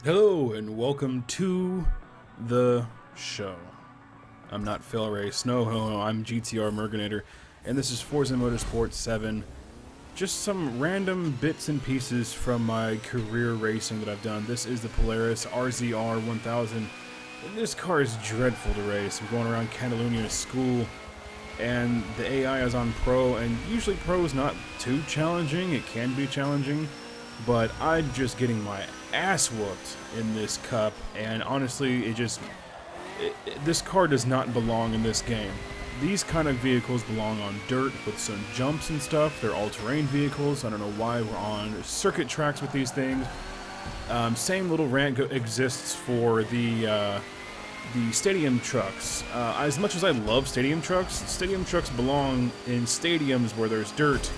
Hello and welcome to the show. I'm not Phil Race, no, I'm GTR Merginator, and this is Forza Motorsport 7. Just some random bits and pieces from my career racing that I've done. This is the Polaris RZR 1000, and this car is dreadful to race. I'm going around Catalunya school, and the AI is on Pro, and usually Pro is not too challenging. It can be challenging, but I'm just getting my ass whooped in this cup, and honestly, this car does not belong in this game. These kind of vehicles belong on dirt with some jumps and stuff. They're all-terrain vehicles. I don't know why we're on circuit tracks with these things. Same little rant exists for the stadium trucks. As much as I love stadium trucks belong in stadiums where there's dirt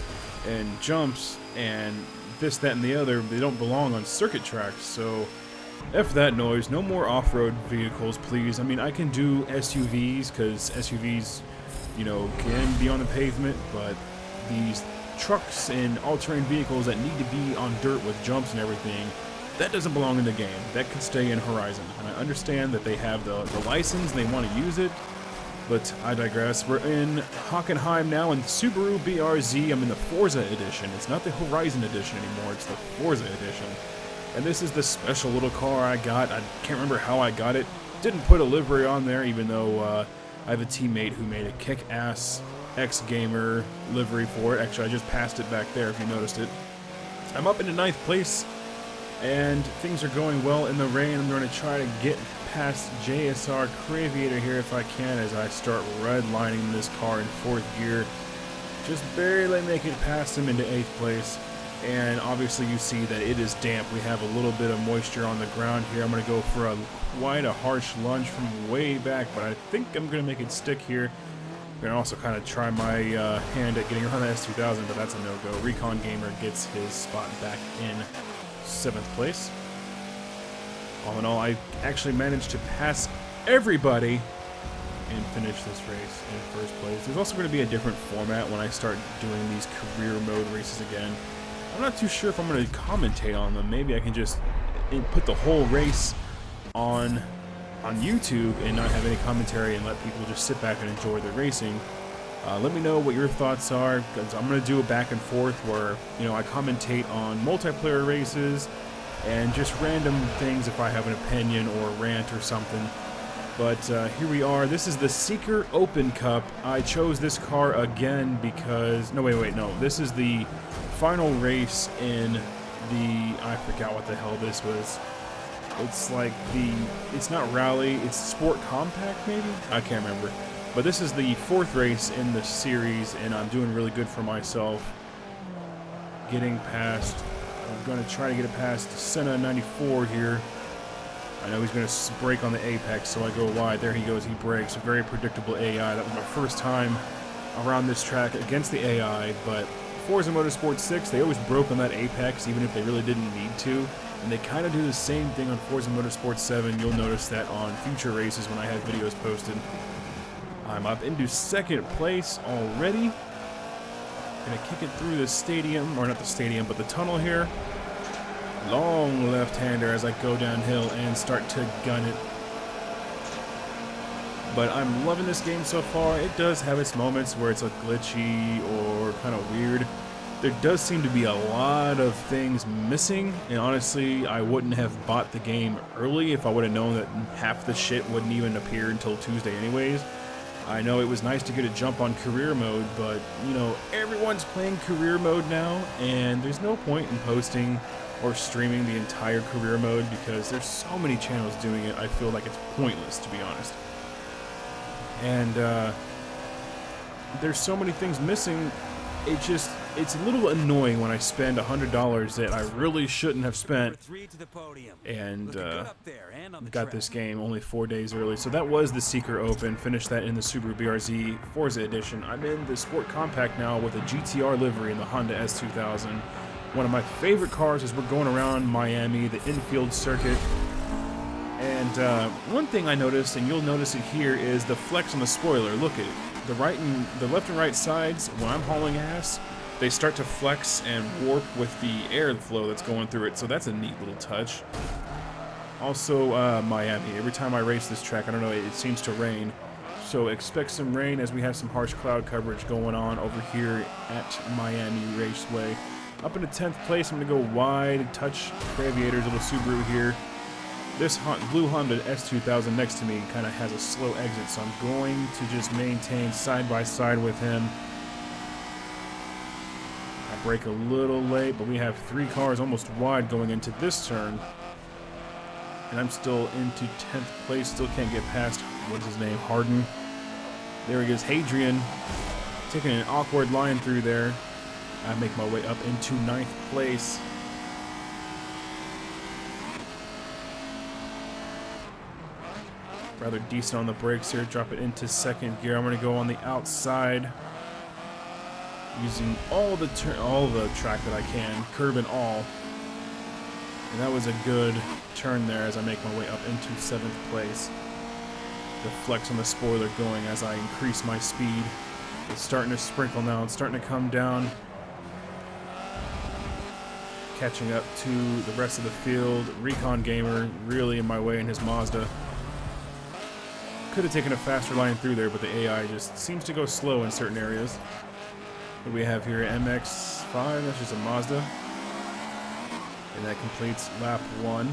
and jumps and this, that, and the other. They don't belong on circuit tracks, so F that noise. No more off-road vehicles, please. I mean, I can do SUVs, because SUVs, you know, can be on the pavement, but these trucks and all-terrain vehicles that need to be on dirt with jumps and everything, that doesn't belong in the game. That could stay in Horizon. And I understand that they have the license and they want to use it, but I digress. We're in Hockenheim now in Subaru BRZ. I'm in the Forza edition. It's not the Horizon edition anymore, it's the Forza edition. And this is the special little car I got. I can't remember how I got it. Didn't put a livery on there, even though I have a teammate who made a kick-ass X-Gamer livery for it. Actually, I just passed it back there if you noticed it. I'm up into 9th place, and things are going well in the rain. I'm going to try to get past JSR Creaviator here if I can as I start redlining this car in 4th gear. Just barely make it past him into 8th place. And obviously you see that it is damp. We have a little bit of moisture on the ground here. I'm going to go for quite a harsh lunge from way back, but I think I'm going to make it stick here. I'm going to also kind of try my hand at getting around the S2000, but that's a no-go. Recon Gamer gets his spot back in 7th place. All in all, I actually managed to pass everybody and finish this race in 1st place. There's also going to be a different format when I start doing these career mode races again. I'm not too sure if I'm going to commentate on them. Maybe I can just put the whole race on YouTube and not have any commentary and let people just sit back and enjoy the racing. Let me know what your thoughts are, because I'm going to do a back and forth where, you know, I commentate on multiplayer races and just random things if I have an opinion or a rant or something. But here we are. This is the Seeker Open Cup. I chose this car again because... No, wait, no. This is the final race in the... I forgot what the hell this was. It's like the... It's not Rally. It's Sport Compact, maybe? I can't remember. But this is the 4th race in the series, and I'm doing really good for myself. Getting past... I'm going to try to get it past Senna 94 here. I know he's going to brake on the apex, so I go wide. There he goes, he brakes. A very predictable AI. That was my first time around this track against the AI, but Forza Motorsport 6, they always broke on that apex, even if they really didn't need to. And they kind of do the same thing on Forza Motorsport 7. You'll notice that on future races when I have videos posted. I'm up into 2nd place already. Gonna kick it through the stadium, or not the stadium, but the tunnel here. Long left-hander as I go downhill and start to gun it. But I'm loving this game so far. It does have its moments where it's glitchy or kind of weird. There does seem to be a lot of things missing, and honestly, I wouldn't have bought the game early if I would have known that half the shit wouldn't even appear until Tuesday anyways. I know it was nice to get a jump on career mode, but, you know, everyone's playing career mode now, and there's no point in posting or streaming the entire career mode because there's so many channels doing it. I feel like it's pointless, to be honest. And there's so many things missing. It's a little annoying when I spend $100 that I really shouldn't have spent and got this game only 4 days early. So that was the Seeker Open. Finished that in the Subaru BRZ Forza edition. I'm in the Sport Compact now with a GTR livery in the Honda S2000. One of my favorite cars as we're going around Miami, the infield circuit. And one thing I noticed, and you'll notice it here, is the flex on the spoiler. Look at it. The left and right sides, when I'm hauling ass, they start to flex and warp with the airflow that's going through it. So that's a neat little touch. Also, Miami. Every time I race this track, I don't know, it seems to rain. So expect some rain as we have some harsh cloud coverage going on over here at Miami Raceway. Up into 10th place, I'm going to go wide, touch Aviator's little Subaru here. This blue Honda S2000 next to me kind of has a slow exit, so I'm going to just maintain side by side with him. I brake a little late, but we have 3 cars almost wide going into this turn. And I'm still into 10th place, still can't get past, what's his name, Harden. There he goes, Hadrian, taking an awkward line through there. I make my way up into 9th place. Rather decent on the brakes here, drop it into 2nd gear. I'm going to go on the outside, using all the track that I can, curb and all. And that was a good turn there as I make my way up into 7th place. The flex on the spoiler going as I increase my speed. It's starting to sprinkle now. It's starting to come down. Catching up to the rest of the field. Recon Gamer really in my way in his Mazda. Could have taken a faster line through there, but the AI just seems to go slow in certain areas. What do we have here? MX-5, that's just a Mazda. And that completes lap 1.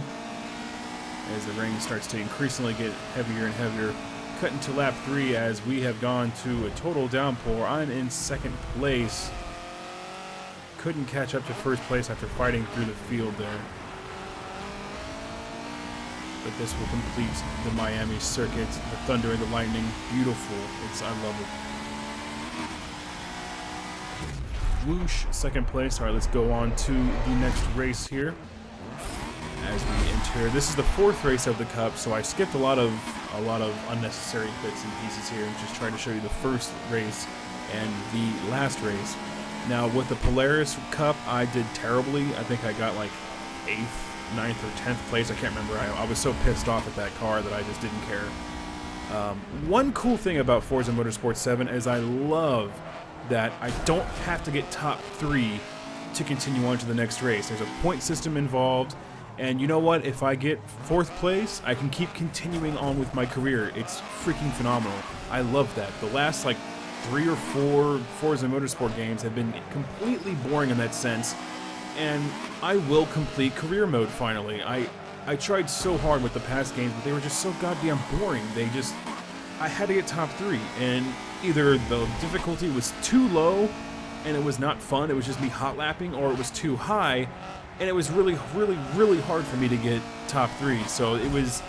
As the rain starts to increasingly get heavier and heavier. Cut into lap 3 as we have gone to a total downpour. I'm in 2nd place. Couldn't catch up to 1st place after fighting through the field there. But this will complete the Miami circuit. The thunder and the lightning, beautiful. I love it. Whoosh, 2nd place. All right, let's go on to the next race here. As we enter, this is the 4th race of the Cup, so I skipped a lot of unnecessary bits and pieces here, and just trying to show you the first race and the last race. Now with the Polaris Cup, I did terribly. I think I got like 8th, 9th, or 10th place. I can't remember. I was so pissed off at that car that I just didn't care. One cool thing about Forza Motorsport 7 is I love that I don't have to get top 3 to continue on to the next race. There's a point system involved. And you know what? If I get 4th place, I can keep continuing on with my career. It's freaking phenomenal. I love that. The last like 3 or 4 Forza Motorsport games have been completely boring in that sense. And I will complete career mode finally. I tried so hard with the past games, but they were just so goddamn boring. I had to get top 3. And either the difficulty was too low and it was not fun, it was just me hot lapping, or it was too high and it was really, really, really hard for me to get top 3. So it was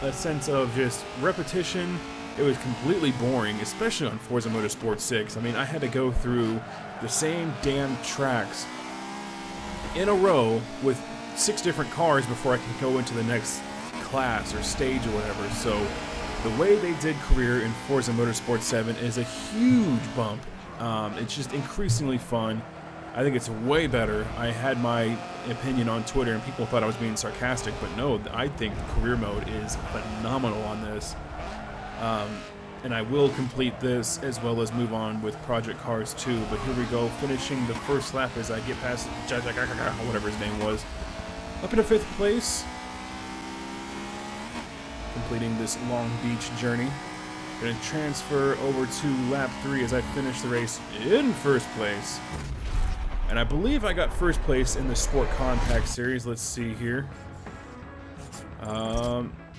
a sense of just repetition. It was completely boring, especially on Forza Motorsport 6. I mean, I had to go through the same damn tracks in a row with 6 different cars before I could go into the next class or stage or whatever. So the way they did career in Forza Motorsport 7 is a huge bump. It's just increasingly fun. I think it's way better. I had my opinion on Twitter and people thought I was being sarcastic, but no, I think career mode is phenomenal on this. And I will complete this as well as move on with Project Cars 2. But here we go, finishing the first lap as I get past whatever his name was. Up into 5th place. Completing this Long Beach journey. Gonna transfer over to lap 3 as I finish the race in 1st place. And I believe I got 1st place in the Sport Compact Series. Let's see here.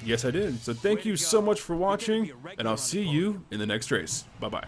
Yes, I did. So thank you so much for watching, and I'll see you in the next race. Bye-bye.